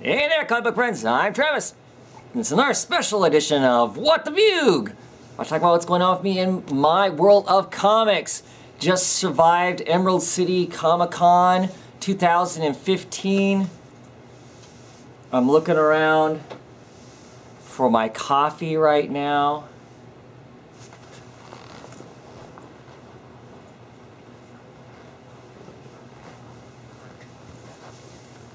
Hey there, comic book friends, I'm Travis. And it's another special edition of What the Fuge. I'll talk about what's going on with me in my world of comics. Just survived Emerald City Comic-Con 2015. I'm looking around for my coffee right now.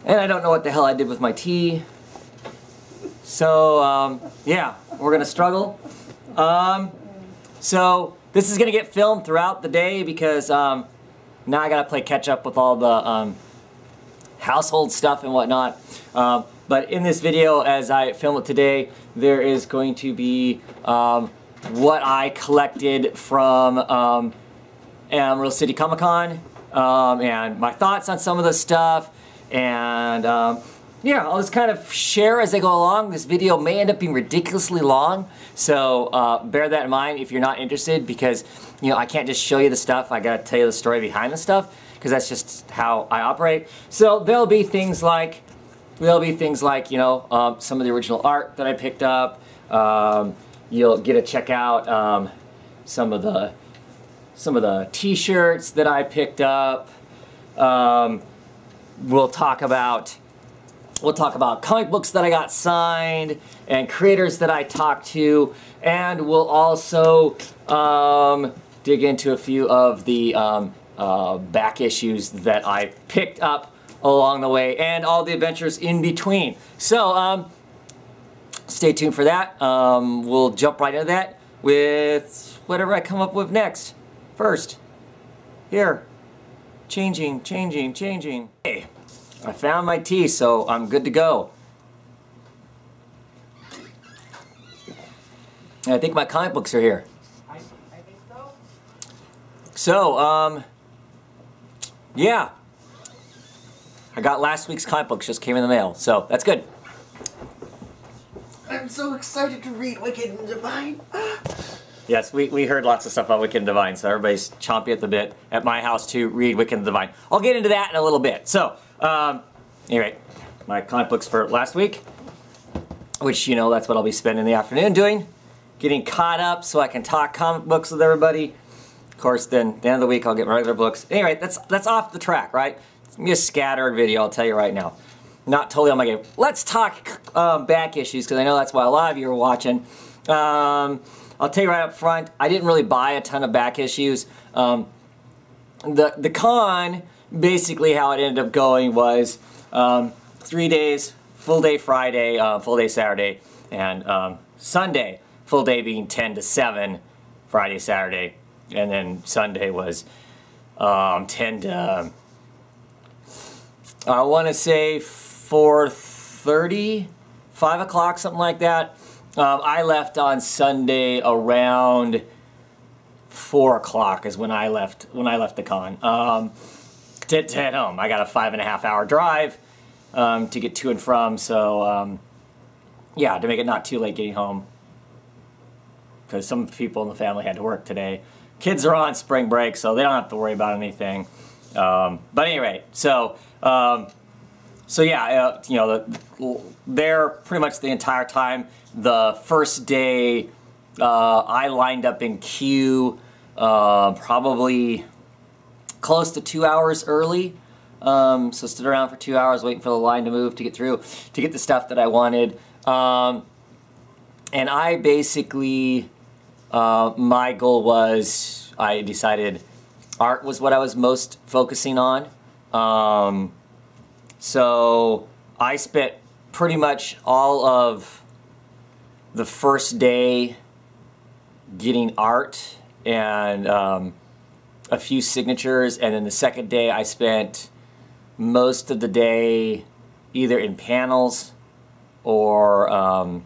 And I don't know what the hell I did with my tea. So, yeah, we're gonna struggle. So, this is gonna get filmed throughout the day because now I gotta play catch up with all the household stuff and whatnot. But in this video, as I film it today, there is going to be what I collected from Emerald City Comic-Con and my thoughts on some of the stuff. And yeah, I'll just kind of share as I go along. This video may end up being ridiculously long, so bear that in mind if you're not interested, because you know I can't just show you the stuff. I gotta tell you the story behind the stuff, because that's just how I operate. So there'll be things like you know, some of the original art that I picked up. You'll get to check out some of the T-shirts that I picked up. We'll talk about comic books that I got signed and creators that I talked to, and we'll also dig into a few of the back issues that I picked up along the way and all the adventures in between. So stay tuned for that. We'll jump right into that with whatever I come up with next. First, here. Changing. Hey, I found my tea, so I'm good to go. And I think my comic books are here. I think so. So, yeah. I got last week's comic books, just came in the mail, so that's good. I'm so excited to read Wicked and Divine. Yes, we heard lots of stuff about Wicked and Divine, so everybody's chompy at the bit at my house to read Wicked and Divine. I'll get into that in a little bit. So, anyway, my comic books for last week, which, you know, that's what I'll be spending the afternoon doing. Getting caught up so I can talk comic books with everybody. Of course, then, at the end of the week, I'll get my regular books. Anyway, that's off the track, right? It's going to be a scattered video, I'll tell you right now. Not totally on my game. Let's talk back issues, because I know that's why a lot of you are watching. I'll tell you right up front, I didn't really buy a ton of back issues. The con, basically how it ended up going was 3 days, full day Friday, full day Saturday, and Sunday, full day being 10 to 7, Friday, Saturday, and then Sunday was 10 to, I want to say 4:30, 5 o'clock, something like that. I left on Sunday around 4 o'clock is when I left the con. To head home. I got a 5.5 hour drive to get to and from, so yeah, to make it not too late getting home, because some people in the family had to work today. Kids are on spring break, so they don't have to worry about anything. But anyway, so yeah, you know, there pretty much the entire time. The first day, I lined up in queue probably close to 2 hours early. So stood around for 2 hours waiting for the line to move to get through, to get the stuff that I wanted. And I basically, my goal was, I decided art was what I was most focusing on. So I spent pretty much all of the first day getting art and a few signatures, and then the second day I spent most of the day either in panels or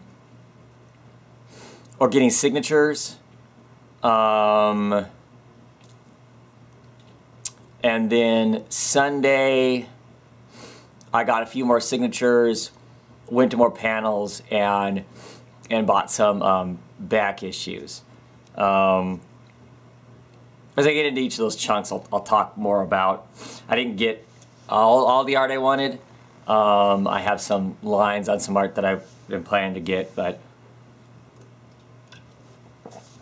getting signatures. And then Sunday I got a few more signatures, went to more panels, and bought some back issues. As I get into each of those chunks, I'll talk more about. I didn't get all the art I wanted, I have some lines on some art that I've been planning to get, but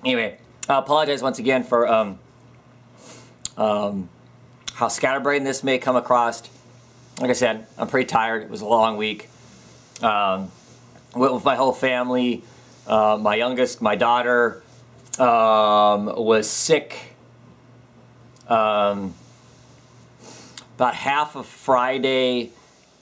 anyway, I apologize once again for how scatterbrained this may come across. Like I said, I'm pretty tired. It was a long week. Went with my whole family. My youngest, my daughter, was sick about half of Friday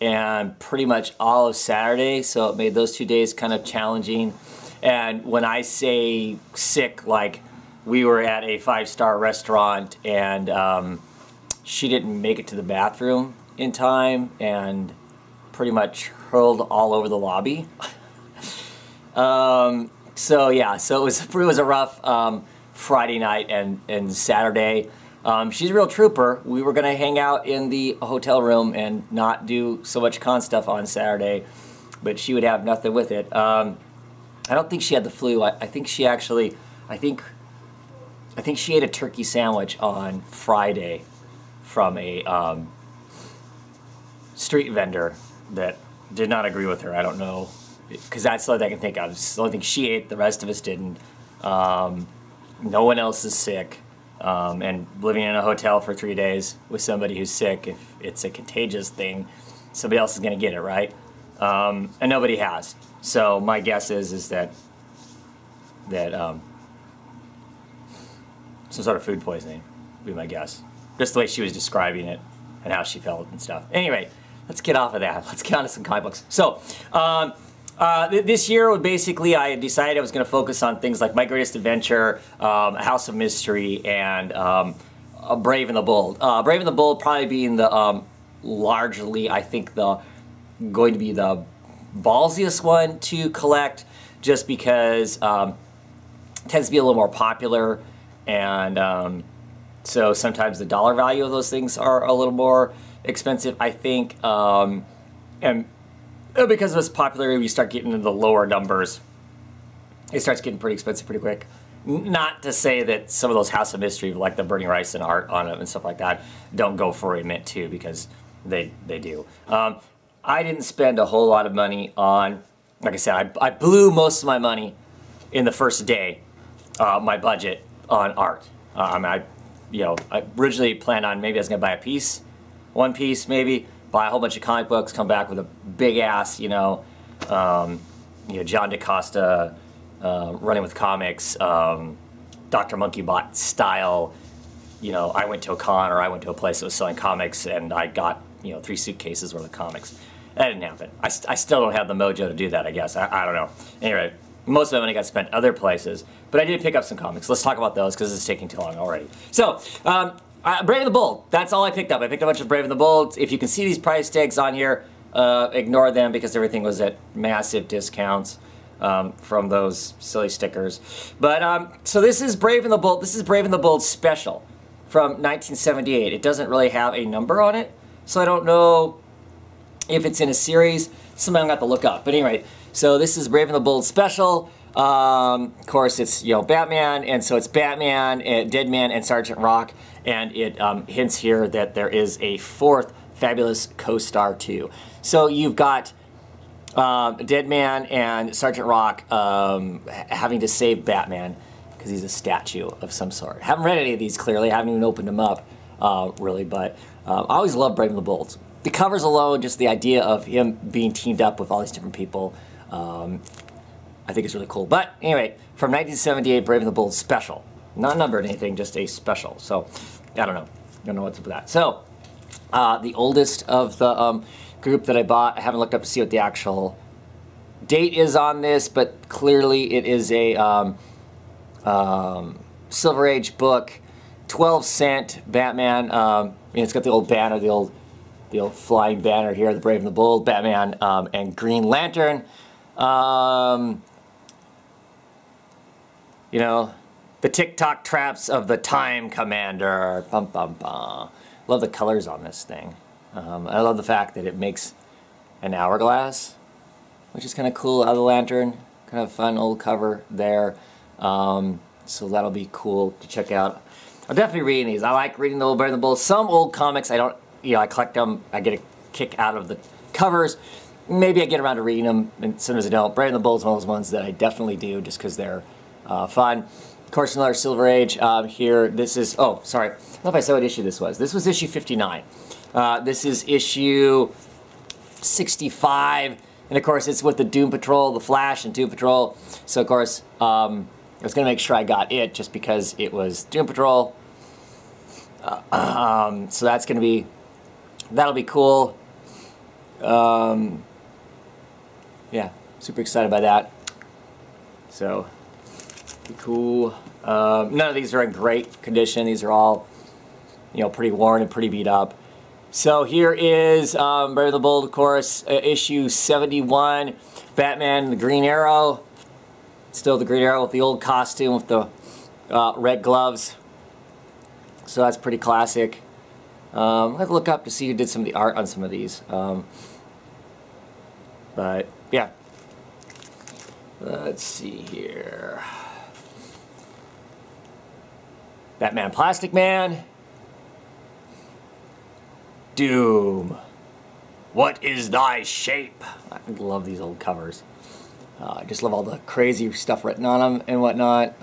and pretty much all of Saturday, so it made those 2 days kind of challenging. And when I say sick, like, we were at a 5-star restaurant and she didn't make it to the bathroom in time and pretty much hurled all over the lobby. So yeah, so it was a rough Friday night and Saturday. She's a real trooper. We were gonna hang out in the hotel room and not do so much con stuff on Saturday, but she would have nothing with it. I don't think she had the flu. I think she actually, I think she ate a turkey sandwich on Friday from a street vendor that did not agree with her. I don't know, because that's all I can think of. It's the only thing she ate. The rest of us didn't. No one else is sick. And living in a hotel for 3 days with somebody who's sick, if it's a contagious thing, somebody else is going to get it, right? And nobody has. So my guess is that some sort of food poisoning would be my guess. Just the way she was describing it and how she felt and stuff. Anyway, let's get off of that. Let's get on to some comic books. So, this year, basically, I decided I was going to focus on things like My Greatest Adventure, A House of Mystery, and Brave and the Bold. Brave and the Bold probably being the largely, I think, going to be the ballsiest one to collect, just because it tends to be a little more popular, and so sometimes the dollar value of those things are a little more expensive, I think, and because of its popularity, we start getting into the lower numbers. It starts getting pretty expensive pretty quick. Not to say that some of those House of Mystery, like the Burning Rice and art on it and stuff like that, don't go for a mint too, because they do. I didn't spend a whole lot of money on, like I said, I blew most of my money in the first day, my budget on art. I originally planned on maybe I was going to buy one piece maybe, buy a whole bunch of comic books, come back with a big ass, John DaCosta, Running with Comics, Dr. Monkeybot style. I went to a con or I went to a place that was selling comics and I got 3 suitcases worth of comics. That didn't happen. I still don't have the mojo to do that, I guess. I don't know. Anyway, most of my money got spent other places, but I did pick up some comics. Let's talk about those because it's taking too long already. So, Brave and the Bold, that's all I picked up. I picked up a bunch of Brave and the Bold. If you can see these price tags on here, ignore them because everything was at massive discounts from those silly stickers. But, so this is Brave and the Bold. This is Brave and the Bold Special from 1978. It doesn't really have a number on it, so I don't know if it's in a series. Something I'm going to have to look up. But anyway, so this is Brave and the Bold Special. Of course, it's Batman, and so it's Batman, Deadman, and Sergeant Rock, and it hints here that there is a 4th fabulous co-star too. So you've got Deadman and Sergeant Rock having to save Batman because he's a statue of some sort. Haven't read any of these clearly. Haven't even opened them up really, but I always love Brave and the Bold. The covers alone, just the idea of him being teamed up with all these different people. I think it's really cool. But anyway, from 1978, Brave and the Bold Special. Not numbered anything, just a special. So, I don't know. Don't know what's up with that. So, the oldest of the group that I bought, I haven't looked up to see what the actual date is on this, but clearly it is a Silver Age book, 12-cent Batman. It's got the old banner, the old flying banner here, the Brave and the Bold, Batman, and Green Lantern. The TikTok traps of the Time Commander. Bum, bum, bum. Love the colors on this thing. I love the fact that it makes an hourglass, which is kind of cool out of the lantern. Kind of fun old cover there. So that'll be cool to check out. I'm definitely reading these. I like reading the old Brave and the Bold. Some old comics I don't, I collect them. I get a kick out of the covers. Maybe I get around to reading them, and sometimes I don't. Brave and the Bold is one of those ones that I definitely do just because they're fun. Of course, another Silver Age here. This is, oh, sorry. I don't know if I said what issue this was. This was issue 59. This is issue 65. And of course, it's with the Doom Patrol, the Flash and Doom Patrol. So of course, I was going to make sure I got it just because it was Doom Patrol. So that's going to be, that'll be cool. Yeah, super excited by that. So, be cool. None of these are in great condition. These are all, you know, pretty worn and pretty beat up. So here is Brave and the Bold, of course, issue 71. Batman and the Green Arrow. Still the Green Arrow with the old costume with the red gloves. So that's pretty classic. I'll have to look up to see who did some of the art on some of these. But yeah, let's see here. Batman Plastic Man. Doom. What is thy shape? I love these old covers. I just love all the crazy stuff written on them and whatnot.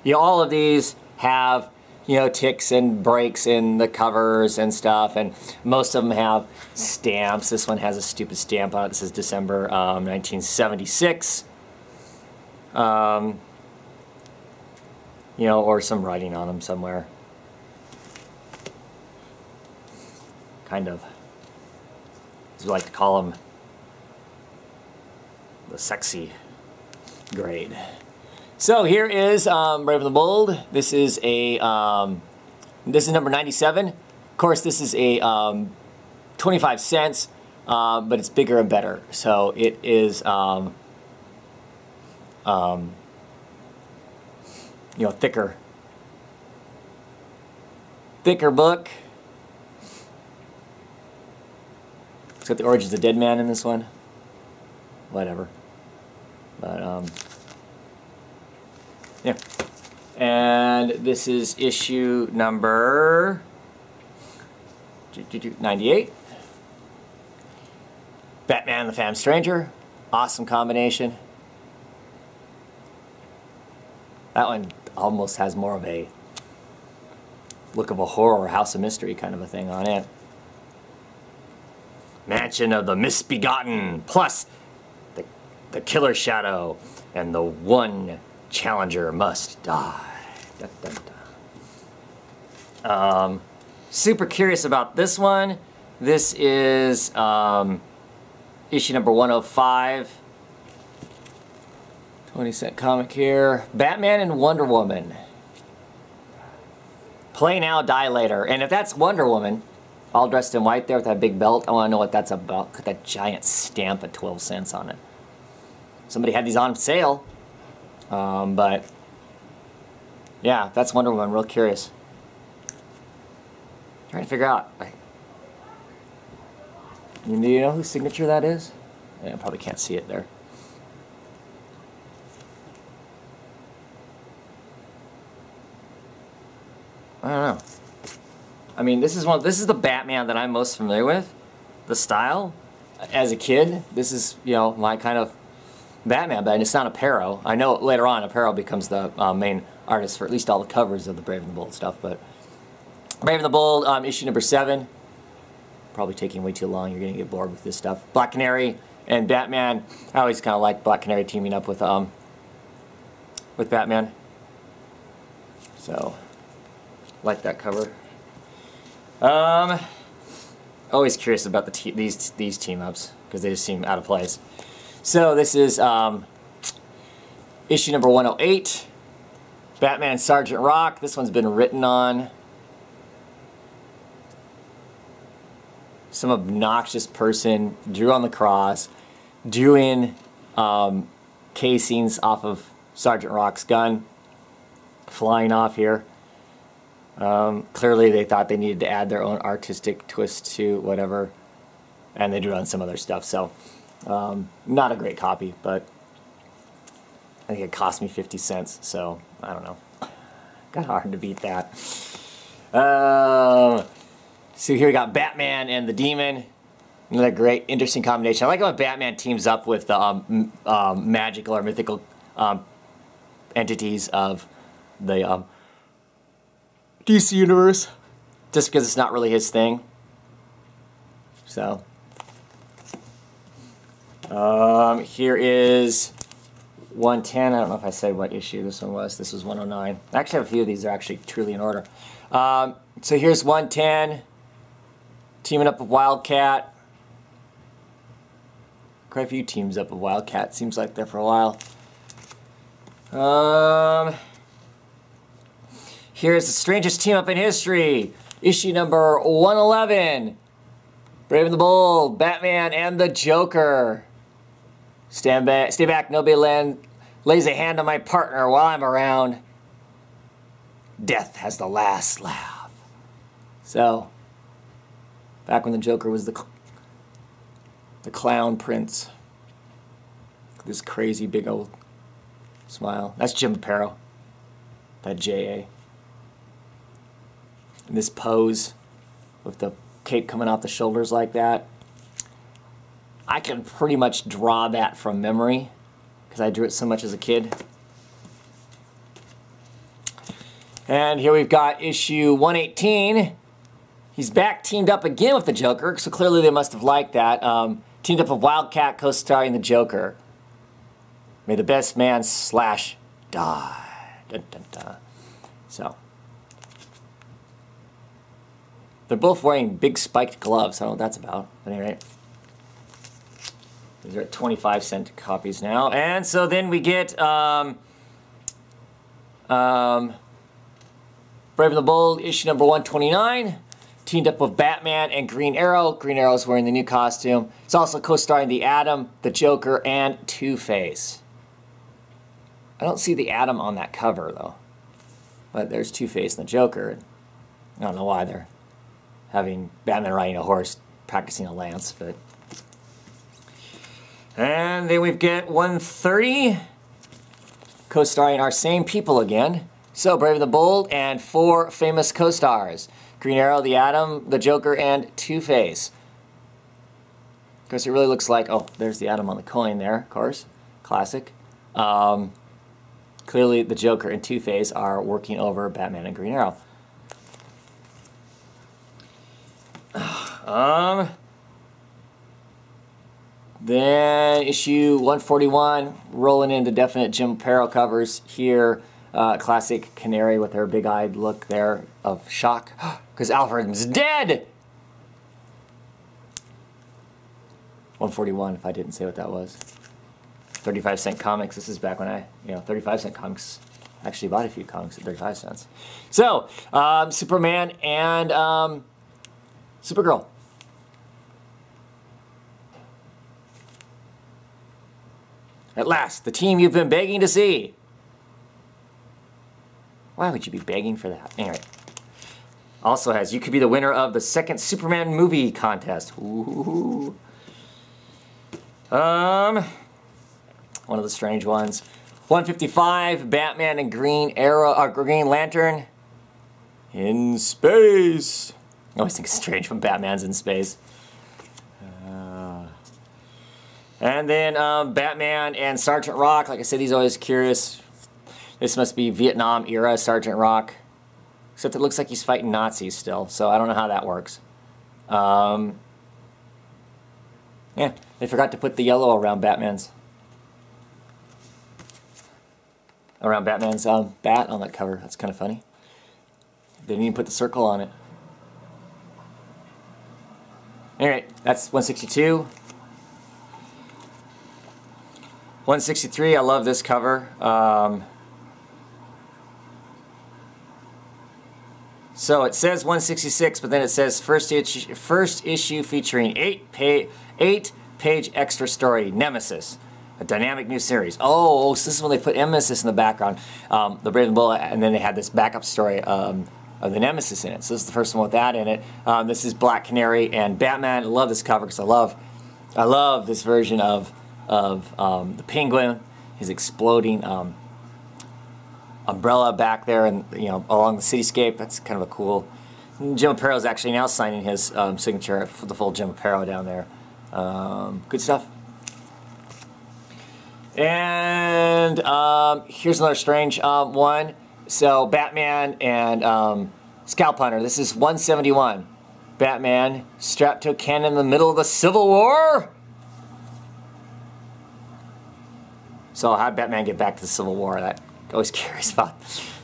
You know, all of these have, you know, ticks and breaks in the covers and stuff, and most of them have stamps. This one has a stupid stamp on it. This is December 1976. You know, or some writing on them somewhere. Kind of, as we like to call them, the sexy grade. So here is Brave and the Bold. This is a this is number 97. Of course, this is a 25 cents, but it's bigger and better. So it is you know, thicker book. It's got the Origins of Dead Man in this one. Whatever. But yeah. And this is issue number 98. Batman and the Phantom Stranger. Awesome combination. That one almost has more of a look of a horror, House of Mystery kind of a thing on it. Mansion of the Misbegotten, plus the Killer Shadow, and the one challenger must die. Dun, dun, dun. Super curious about this one. This is issue number 105. 20-cent comic here. Batman and Wonder Woman. Play now, die later. And if that's Wonder Woman, all dressed in white there with that big belt, I want to know what that's about. Look at that giant stamp at 12 cents on it. Somebody had these on sale. But yeah, that's Wonder Woman. I'm real curious. Trying to figure out. You know whose signature that is? Yeah, I probably can't see it there. I don't know. I mean, this is the Batman that I'm most familiar with. The style. As a kid, this is, you know, my kind of Batman, but it's not Aparo. I know later on Aparo becomes the main artist for at least all the covers of the Brave and the Bold stuff, but Brave and the Bold, issue number 7. Probably taking way too long. You're gonna get bored with this stuff. Black Canary and Batman. I always kind of liked Black Canary teaming up with Batman. So, like that cover. Always curious about these team ups because they just seem out of place. So this is issue number 108. Batman and Sergeant Rock. This one's been written on. Some obnoxious person drew on the cross, drew in casings off of Sergeant Rock's gun, flying off here. Clearly they thought they needed to add their own artistic twist to whatever, and they drew on some other stuff. So not a great copy, but I think it cost me 50 cents, so I don't know. Got hard to beat that. So here we got Batman and the Demon. Another great, interesting combination. I like it when Batman teams up with the magical or mythical entities of the DC universe, just because it's not really his thing. So, here is 110. I don't know if I said what issue this one was. This was 109. I actually have a few of these. They're actually truly in order. So here's 110, teaming up with Wildcat. Quite a few teams up with Wildcat. Seems like they're for a while. Here's the strangest team up in history. Issue number 111. Brave and the Bold, Batman and the Joker. Stay back, nobody lays a hand on my partner while I'm around. Death has the last laugh. So, back when the Joker was the clown prince. This crazy big old smile. That's Jim Aparo. That J.A. And this pose with the cape coming off the shoulders like that. I can pretty much draw that from memory because I drew it so much as a kid. And here we've got issue 118. He's back teamed up again with the Joker, so clearly they must have liked that. Teamed up with Wildcat co-starring the Joker. May the best man slash die. Dun, dun, dun. So. They're both wearing big spiked gloves. I don't know what that's about. But anyway. These are at 25-cent copies now. And so then we get Brave and the Bold, issue number 129. Teamed up with Batman and Green Arrow. Green Arrow's wearing the new costume. It's also co-starring the Atom, the Joker, and Two-Face. I don't see the Atom on that cover, though. But there's Two-Face and the Joker. I don't know why they're having Batman riding a horse, practicing a lance, but... And then we've got 130, co-starring our same people again. So, Brave and the Bold, and 4 famous co-stars. Green Arrow, the Atom, the Joker, and Two-Face. Of course, it really looks like... Oh, there's the Atom on the coin there, of course. Classic. Clearly, the Joker and Two-Face are working over Batman and Green Arrow. Then issue 141, rolling into definite Jim Aparo covers here. Classic Canary with her big-eyed look there of shock. Because Alfred's dead! 141, if I didn't say what that was. 35-cent comics. This is back when I, 35-cent comics. Actually bought a few comics at 35 cents. So, Superman and Supergirl. At last, the team you've been begging to see. Why would you be begging for that? Anyway. Also has, you could be the winner of the second Superman movie contest. Ooh. One of the strange ones. 155, Batman and Green Lantern in space. I always think it's strange when Batman's in space. And then Batman and Sergeant Rock. Like I said, he's always curious. This must be Vietnam era Sergeant Rock. Except it looks like he's fighting Nazis still, so I don't know how that works. Yeah, they forgot to put the yellow around Batman's bat on that cover. That's kind of funny. They didn't even put the circle on it. Alright, that's 162. 163, I love this cover. So it says 166, but then it says first issue featuring 8-page extra story, Nemesis, a dynamic new series. Oh, so this is when they put Nemesis in the background, the Brave and the Bold, and then they had this backup story of the Nemesis in it. So this is the first one with that in it. This is Black Canary and Batman. I love this cover because I love this version of the Penguin, his exploding umbrella back there, and along the cityscape. That's kind of a cool. Jim Aparo is actually now signing his signature for the full Jim Aparo down there. Good stuff. And here's another strange one. So Batman and Scalp Hunter. This is 171. Batman strapped to a cannon in the middle of the Civil War. So how'd Batman get back to the Civil War? That always curious about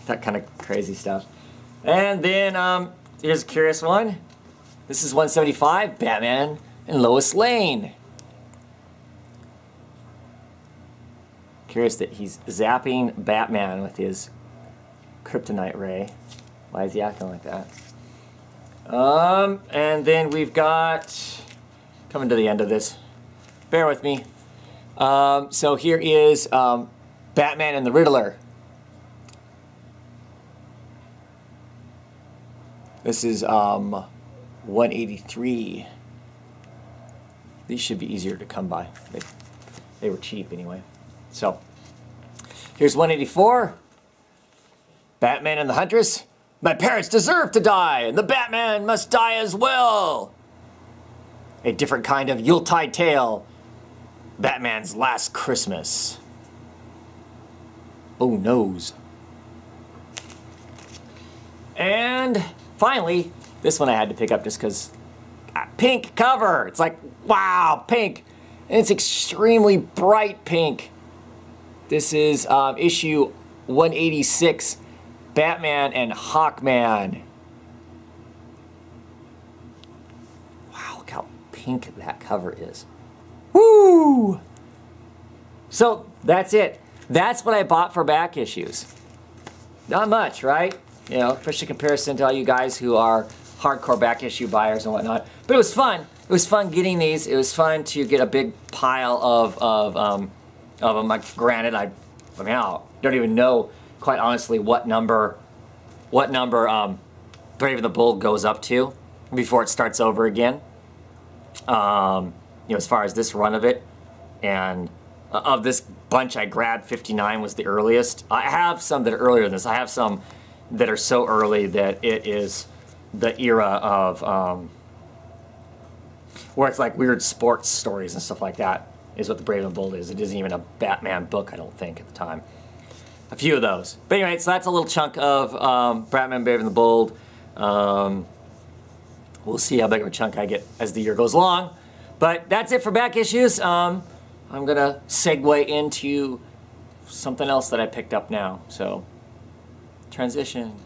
that kind of crazy stuff. And then here's a curious one. This is 175. Batman and Lois Lane. Curious that he's zapping Batman with his kryptonite ray. Why is he acting like that? And then we've got, coming to the end of this, bear with me. So here is Batman and the Riddler. This is 183. These should be easier to come by. They were cheap anyway. So here's 184. Batman and the Huntress. My parents deserve to die, and the Batman must die as well. A different kind of Yuletide tale. Batman's Last Christmas. Oh, noes. And finally, this one I had to pick up just because pink cover. It's like, wow, pink. And it's extremely bright pink. This is issue 186, Batman and Hawkman. Wow, look how pink that cover is. Woo! So that's it. That's what I bought for back issues. Not much, right? You know, especially in comparison to all you guys who are hardcore back issue buyers and whatnot. But it was fun. It was fun getting these. It was fun to get a big pile of them. Like, granted, I mean, I don't even know, quite honestly, what number Brave and the Bold goes up to before it starts over again. You know, as far as this run of it, and of this bunch I grabbed, 59 was the earliest. I have some that are earlier than this. I have some that are so early that it is the era of where it's like weird sports stories and stuff like that is what the Brave and the Bold is. It isn't even a Batman book, I don't think, at the time. A few of those. But anyway, so that's a little chunk of Batman, Brave and the Bold. We'll see how big of a chunk I get as the year goes along. But that's it for back issues. I'm going to segue into something else that I picked up now. So, transition.